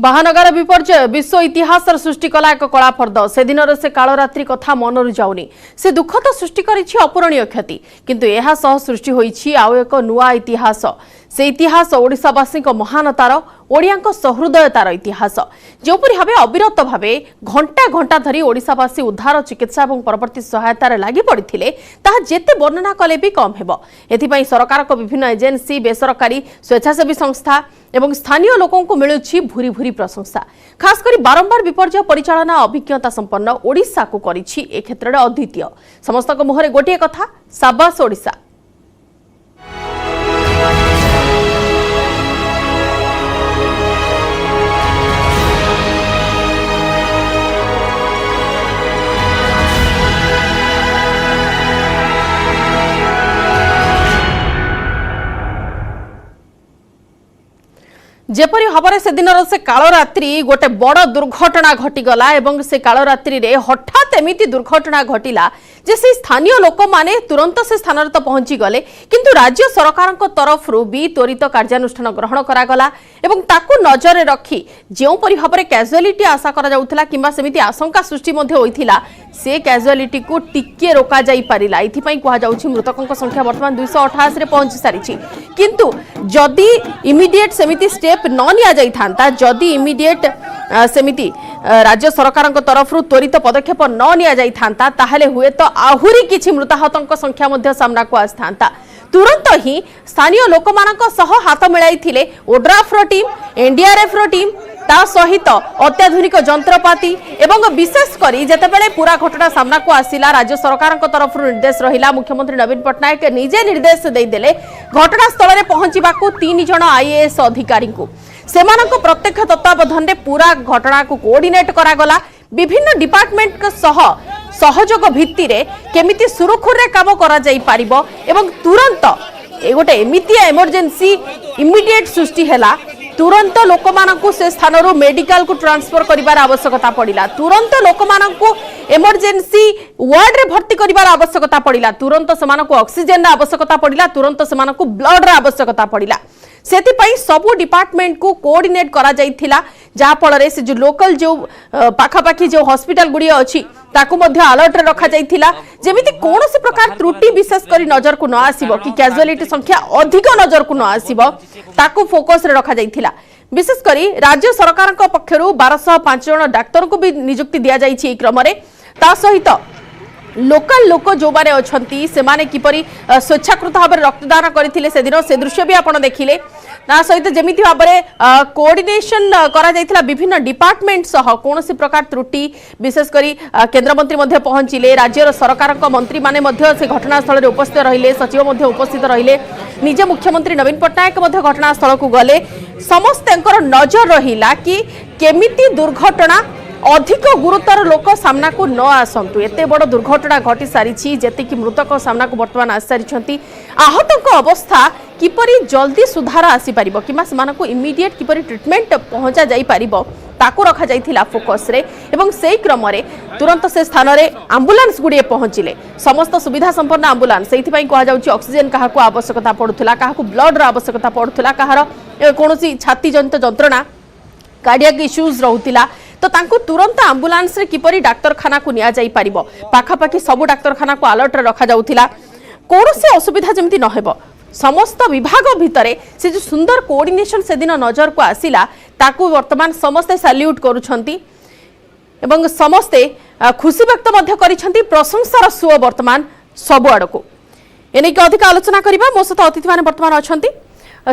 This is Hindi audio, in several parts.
महानगर विपर्जय विश्व इतिहास सृष्टि कला एक कला फर्द से दिन से कालरात्रि कथा मनरु जाउनी से दुख तो सृष्टि करिछि अपूरणीय क्षति किंतु एहा सह सृष्टि होइछि आउ एक नुआ इतिहास से इतिहास ओडिशावासी महानतार ओडिया सहृदयतार इतिहास जोपरि भावे अविरत भावे घंटा घंटा धरी ओडिशावासी उद्धार चिकित्सा और परवर्ती सहायतार लागि पड़िथिले ताहा जेते वर्णना कले भी कम हेबो। एथिपई सरकार को विभिन्न एजेंसी बेसरकारी स्वेच्छासेवी संस्था एवं स्थानीय लोकों को मिलुछि भूरी भूरी प्रशंसा। खास करी बारंबार विपर्जय परिचालना अभिज्ञता संपन्न ओडिशा को करिछि ए क्षेत्र में अद्वितीय। समस्त को मुहरे गोटे कथा साबास ओडिशा। जेपरी भाव से दिन से कालरात्रि गोटे बड़ दुर्घटना घटीगला एवं से कालरात्रि रे हठात एमिति दुर्घटना घटिला जे से स्थानीय लोक माने तुरंत से स्थान तो पहुंची गले किंतु राज्य सरकार तरफ भी त्वरित कार्यानुष्ठान ग्रहण करागला एवं ताकू नजर रखी जो परि भाव में कैजुअलिटी आशा करा जाउथला किंबा सेमिति आशंका सृष्टि मध्ये होइथिला से कैजुअलिटी को टिके रोका जाई पारिला। इथिपई कहा जाउछि मृतकों संख्या वर्तमान 228 रे पहुंची सारिछि किंतु जदि इमिडिएट सेमिति स्टेप न निया जाई थांता जदि इमिडिएट सेमिति राज्य सरकार तरफ त्वरित पदक्षेप न निया जाई थांता ताहले हुए तो आहुरी किछि मृताहतों संख्या मध्ये सामना को आस्थांता। तुरंत ही स्थानीय लोक मानक सह हाथ मिलाई थिले ओड्राफ रो टीम एनडीआरएफ रो टीम ता सहित अत्याधुनिक जंत्रपाति एवं विशेष करी जेतेबेले पूरा घटना सामना को आसिला राज्य सरकार तरफ निर्देश रहिला मुख्यमंत्री नवीन पट्टनायक निजे निर्देश देदेले घटना स्थल में पहुंचवा को 3 जन आईएएस अधिकारी को सेमानक प्रत्यक्ष तत्वावधान में पूरा घटना को कोऑर्डिनेट करागला। विभिन्न डिपार्टमेंट के सह सहयोग भित्ति रे केमिति सुरखुर रे काम करा जाई पारिबो एवं तुरंत गोटे एमितिया इमरजेंसी इमिडिएट सृष्टि हैला। तुरंत लोक मानकु से स्थान रो मेडिकल को ट्रांसफर करिवार आवश्यकता पड़िला। तुरंत लोक मानकु इमरजेंसी वार्ड रे भर्ती करिवार आवश्यकता पड़िला। तुरंत समानकु ऑक्सीजन रा आवश्यकता पड़िला। तुरंत समानकु ब्लड रा आवश्यकता पड़िला। सेतिपई सबु डिपार्टमेंट को कोऑर्डिनेट करा जाइथिला जहा फल से जो लोकल जो पाखापाखी जो हॉस्पिटल गुड़ी अच्छी ताकू मध्य अलर्ट रखा जाइथिला जेमिति कोनोसी प्रकार त्रुटि विशेष करी नजर को न आसीबो कि कैजुअलिटी संख्या अधिक नजर को न आसीबो ताकू फोकस रे रखा जाइथिला। विशेष करी राज्य सरकार को पक्षरु 1205 जन डाक्टर को भी नियुक्ति दिया जाइछि ए क्रम रे ता सहित लोकल लोक जो माने अछंती से माने किपरि स्वेच्छाकृत भाव रक्तदान करथिले से दिन से दृश्य भी आपण देखिले ना सहित जेमिति भाव में कोऑर्डिनेशन करा जाइथिला विभिन्न डिपार्टमेंट सह कोनोसी प्रकार त्रुटि विशेष करी केंद्र मंत्री मध्ये पहुंचिले राज्य सरकार को मंत्री माने मध्ये से घटनास्थल रे उपस्थित रहिले सचिव मध्ये उपस्थित रहिले निजे मुख्यमंत्री नवीन पट्टनायक मध्ये घटनास्थल को गले समस्तंकर नजर रहिला कि केमिति दुर्घटना अधिक गुरुतर लोक सामना को न आसंतु। एते बड़ दुर्घटना घटी सारी जेते कि मृतक सामना को वर्तमान आसी सारी आहत अवस्था किपरि जल्दी सुधार आसी पारिबो किमा समानको इमिडिएट किपरि ट्रीटमेंट पहुंचा जाई पारिबो ताको रखा जाइथिला फोकस रे एवं सेही क्रम रे तुरंत से स्थान रे एम्बुलेंस गुडी पहुंचिले समस्त सुविधा संपन्न एम्बुलेंस सेहि पई कहा जाउची ऑक्सीजन काहाको आवश्यकता पडुथला काहाको ब्लड रो आवश्यकता पडुथला काहार कोनोसी छाती जनित जंत्रणा कार्डियक इश्यूज रहउतिला तो तांको तुरंत एम्बुलेंस रे किपरि डाक्तरखाना को निया जाई पारिबो पाखापाखी सबु डाक्तरखाना को अलर्ट रे रखा जाउतिला कोनोसी असुविधा जेमति न हेबो समस्त विभाग भितरे से जो सुंदर कोऑर्डिनेशन से दिन नजर को आसिला ताकू वर्तमान समस्ते सैल्यूट करूछंती एवं समस्ते खुशी व्यक्त मध्य करिछंती प्रशंसार सुओ वर्तमान सब आड़को एने के अधिक आलोचना करबा मो सहित अतिथि माने वर्तमान अछंती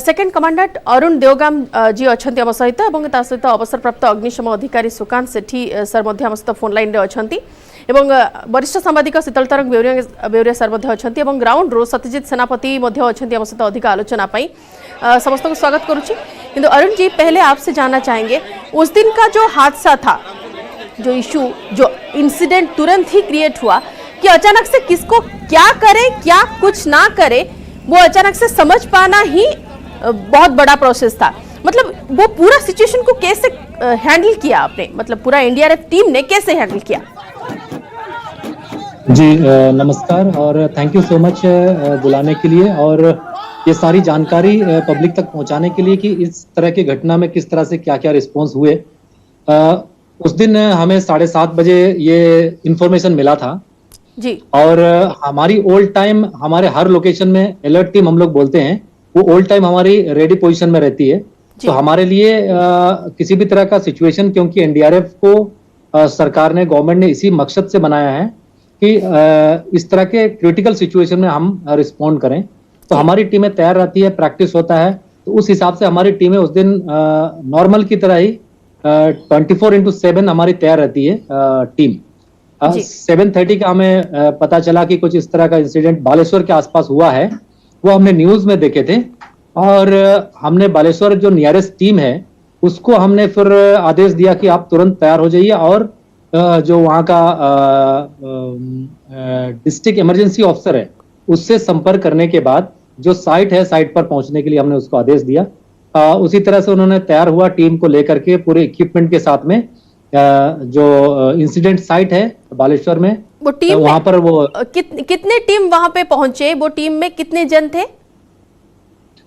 सेकेंड कमांडेंट अरुण देवगाम जी अच्छा आम सहित सहित अवसरप्राप्त अग्निशम अधिकारी सुकांत सेठी सर सहित फोन लाइन रे अच्छा वरिष्ठ सांबादिक शीतल तरंग बेउरिया सर अच्छा ग्राउंड रो सत्यजित सेनापति अच्छा सहित अधिक आलोचना समस्त को स्वागत करुच्ची। किंतु अरुण जी पहले आपसे जानना चाहेंगे उस दिन का जो हादसा था जो इशू जो इंसिडेंट तुरंत ही क्रिएट हुआ कि अचानक से किसको क्या करे क्या कुछ ना करे वो अचानक से समझ पाना ही बहुत बड़ा प्रोसेस था। मतलब वो पूरा सिचुएशन को कैसे हैंडल किया आपने मतलब पूरा एनडीआरएफ टीम ने कैसे हैंडल किया? जी नमस्कार और थैंक यू सो मच बुलाने के लिए। और ये सारी जानकारी पब्लिक तक पहुंचाने के लिए कि इस तरह की घटना में किस तरह से क्या क्या रिस्पॉन्स हुए। उस दिन हमें 7:30 बजे ये इंफॉर्मेशन मिला था जी और हमारी ऑल टाइम हमारे हर लोकेशन में अलर्ट टीम हम लोग बोलते हैं, वो ऑल टाइम हमारी रेडी पोजीशन में रहती है। जी तो हमारे लिए किसी भी तरह का सिचुएशन, क्योंकि एनडीआरएफ को सरकार ने, गवर्नमेंट ने इसी मकसद से बनाया है कि इस तरह के क्रिटिकल सिचुएशन में हम रिस्पॉन्ड करें। तो जी हमारी टीमें तैयार रहती है, प्रैक्टिस होता है, तो उस हिसाब से हमारी टीमें उस दिन नॉर्मल की तरह ही 24/7 हमारी तैयार रहती है टीम। जी 7:30 का हमें पता चला कि कुछ इस तरह का इंसिडेंट बालेश्वर के आसपास हुआ है। वो हमने न्यूज में देखे थे और हमने बालेश्वर जो नियरेस्ट टीम है उसको हमने फिर आदेश दिया कि आप तुरंत तैयार हो जाइए और जो वहाँ का डिस्ट्रिक्ट इमरजेंसी ऑफिसर है उससे संपर्क करने के बाद जो साइट है, साइट पर पहुंचने के लिए हमने उसको आदेश दिया। उसी तरह से उन्होंने तैयार हुआ टीम को लेकर के पूरे इक्विपमेंट के साथ में। जो इंसिडेंट साइट है बालेश्वर में, वो टीम में वहां पर वो कितने टीम वहां पे पहुंचे, वो टीम में कितने जन थे?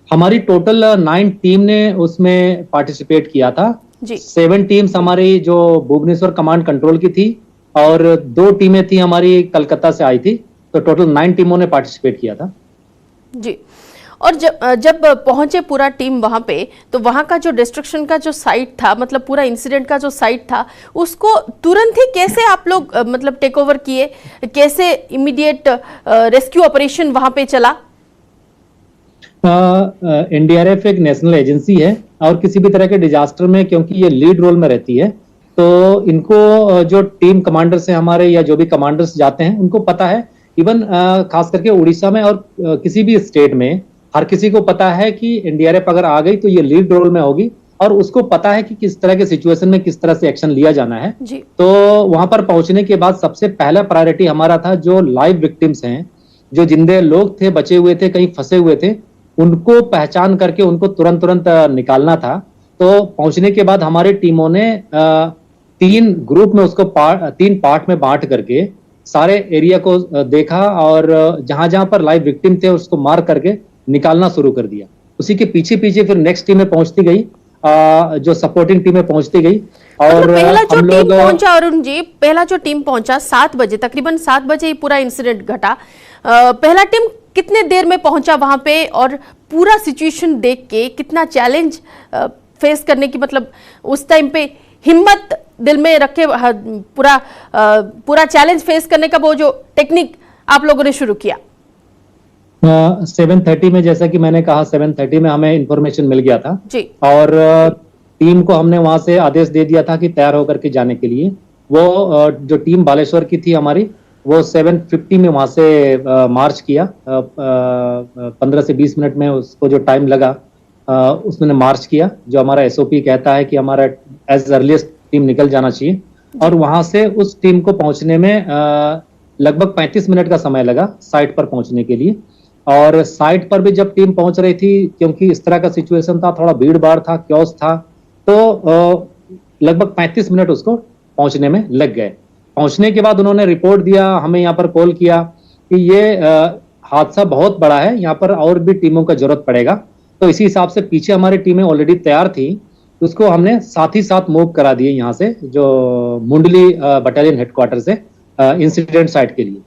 हमारी टोटल 9 टीम ने उसमें पार्टिसिपेट किया था जी 7 टीम्स हमारी जो भुवनेश्वर कमांड कंट्रोल की थी और 2 टीमें थी हमारी कलकत्ता से आई थी। तो टोटल 9 टीमों ने पार्टिसिपेट किया था जी। और जब पहुंचे पूरा टीम वहां पे, तो वहां का जो डिस्ट्रक्शन का जो साइट था, मतलब पूरा इंसिडेंट का जो साइट था, उसको तुरंत ही कैसे आप लोग मतलब टेक ओवर किए, कैसे इमीडिएट रेस्क्यू ऑपरेशन वहां पे चला? एनडीआरएफ एक नेशनल एजेंसी है और किसी भी तरह के डिजास्टर में क्योंकि ये लीड रोल में रहती है, तो इनको जो टीम कमांडर्स हैं हमारे या जो भी कमांडर्स जाते हैं उनको पता है। इवन खास करके उड़ीसा में और किसी भी स्टेट में हर किसी को पता है कि एनडीआरएफ अगर आ गई तो ये लीड रोल में होगी और उसको पता है कि किस तरह के सिचुएशन में किस तरह से एक्शन लिया जाना है जी तो वहां पर पहुंचने के बाद सबसे पहला प्रायोरिटी हमारा था जो लाइव विक्टिम्स हैं, जो जिंदे लोग थे, बचे हुए थे, कहीं फंसे हुए थे, उनको पहचान करके उनको तुरंत निकालना था। तो पहुंचने के बाद हमारी टीमों ने 3 ग्रुप में उसको 3 पार्ट में बांट करके सारे एरिया को देखा और जहां जहां पर लाइव विक्टिम थे उसको मार करके निकालना शुरू कर दिया। उसी के पीछे पीछे फिर नेक्स्ट टीमें पहुंचती गई, जो सपोर्टिंग टीमें पहुंचती गई और पहला जो हम टीम लोग पहुंचा, अरुण जी, पहला जो टीम पहुंचा 7 बजे, तकरीबन 7 बजे ही पूरा इंसिडेंट घटा। पहला टीम कितने देर में पहुंचा वहां पे और पूरा सिचुएशन देख के कितना चैलेंज फेस करने की, मतलब उस टाइम पे हिम्मत दिल में रखे पूरा चैलेंज फेस करने का वो जो टेक्निक आप लोगों ने शुरू किया? 7:30 में, जैसा कि मैंने कहा, 7:30 में हमें इंफॉर्मेशन मिल गया था जी और टीम को हमने वहां से आदेश दे दिया था कि तैयार होकर के जाने के लिए। वो जो टीम बालेश्वर की थी हमारी, वो 7:50 में वहां से मार्च किया। 15 से 20 मिनट में उसको जो टाइम लगा उसने मार्च किया। जो हमारा एसओपी कहता है कि हमारा एज अर्लीस्ट टीम निकल जाना चाहिए और वहां से उस टीम को पहुंचने में लगभग 35 मिनट का समय लगा साइट पर पहुंचने के लिए। और साइट पर भी जब टीम पहुंच रही थी, क्योंकि इस तरह का सिचुएशन था, थोड़ा भीड़ भाड़ था, क्योस था, तो लगभग 35 मिनट उसको पहुंचने में लग गए। पहुंचने के बाद उन्होंने रिपोर्ट दिया, हमें यहाँ पर कॉल किया कि ये हादसा बहुत बड़ा है, यहाँ पर और भी टीमों का जरूरत पड़ेगा। तो इसी हिसाब से पीछे हमारी टीमें ऑलरेडी तैयार थी, उसको हमने साथ ही साथ मूव करा दिए यहाँ से, जो मुंडली बटालियन हेडक्वार्टर से इंसिडेंट साइट के लिए।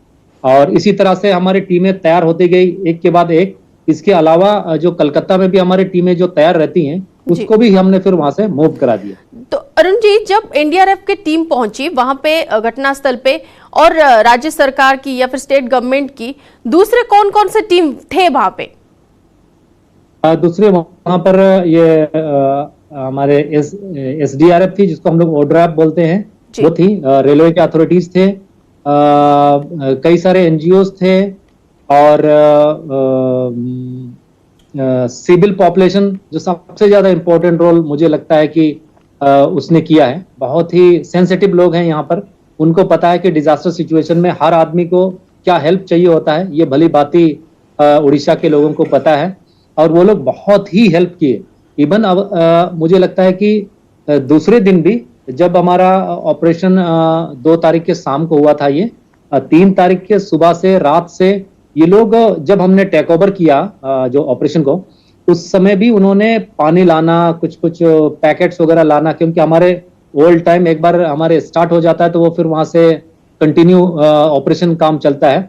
और इसी तरह से हमारी टीमें तैयार होती गई एक के बाद एक। इसके अलावा जो कलकत्ता में भी हमारी टीमें जो तैयार रहती हैं उसको भी हमने फिर वहां से मूव करा दिया। तो अरुण जी, जब एनडीआरएफ की टीम पहुंची वहां पे घटनास्थल पे, और राज्य सरकार की या फिर स्टेट गवर्नमेंट की दूसरे कौन कौन से टीम थे वहां पे? दूसरे वहां पर ये हमारे एसडीआरएफ थी, जिसको हम लोग ओड्रैप बोलते हैं, वो थी। रेलवे के अथॉरिटीज थे, कई सारे एनजीओज थे और सिविल पॉपुलेशन, जो सबसे ज्यादा इंपॉर्टेंट रोल मुझे लगता है कि उसने किया है। बहुत ही सेंसिटिव लोग हैं यहाँ पर, उनको पता है कि डिजास्टर सिचुएशन में हर आदमी को क्या हेल्प चाहिए होता है, ये भली भांति उड़ीसा के लोगों को पता है और वो लोग बहुत ही हेल्प किए। इवन अब मुझे लगता है कि दूसरे दिन भी, जब हमारा ऑपरेशन 2 तारीख के शाम को हुआ था, ये 3 तारीख के सुबह से रात से ये लोग जब हमने टेक ओवर किया जो ऑपरेशन को, उस समय भी उन्होंने पानी लाना, कुछ कुछ पैकेट्स वगैरह लाना, क्योंकि हमारे ऑल टाइम एक बार हमारे स्टार्ट हो जाता है तो वो फिर वहां से कंटिन्यू ऑपरेशन काम चलता है।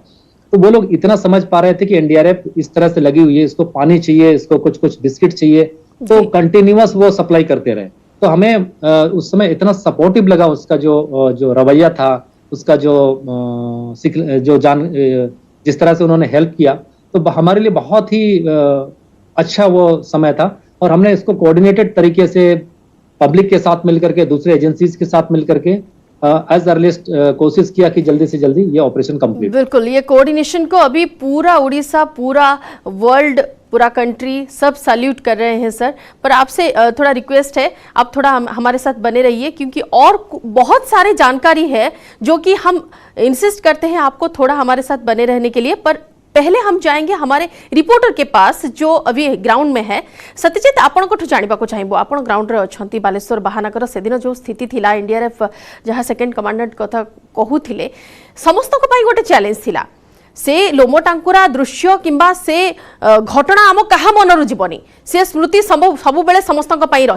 तो वो लोग इतना समझ पा रहे थे कि एनडीआरएफ इस तरह से लगी हुई है, इसको पानी चाहिए, इसको कुछ कुछ बिस्किट चाहिए, तो कंटिन्यूअस वो सप्लाई करते रहे। तो हमें उस समय इतना सपोर्टिव लगा उसका जो रवैया था, उसका जिस तरह से उन्होंने हेल्प किया, तो हमारे लिए बहुत ही अच्छा वो समय था। और हमने इसको कोऑर्डिनेटेड तरीके से पब्लिक के साथ मिलकर के, दूसरे एजेंसीज के साथ मिलकर के एज अर्लिएस्ट कोशिश किया कि जल्दी से जल्दी ये ऑपरेशन कंप्लीट। बिल्कुल, ये कोऑर्डिनेशन को अभी पूरा उड़ीसा, पूरा वर्ल्ड, पूरा कंट्री सब सैल्यूट कर रहे हैं सर। पर आपसे थोड़ा रिक्वेस्ट है, आप थोड़ा हमारे साथ बने रहिए, क्योंकि और बहुत सारी जानकारी है जो कि हम इंसिस्ट करते हैं आपको थोड़ा हमारे साथ बने रहने के लिए। पर पहले हम जाएंगे हमारे रिपोर्टर के पास जो अभी ग्राउंड में है। सत्यजित, आपण को जानिबा को चाहिबो, आपण ग्राउंड रे अछंती बालेश्वर बाहानगर से दिन जो स्थिति थिला, एनडीआरएफ जहां सेकंड कमांडेंट कथा कहूथिले, समस्त को पाई गोटे चैलेंज थिला। से लोमो टांकुरा दृश्य किंबा से घटना आम कहा मनरु जीवनी, से स्मृति सब बेले समस्त पाई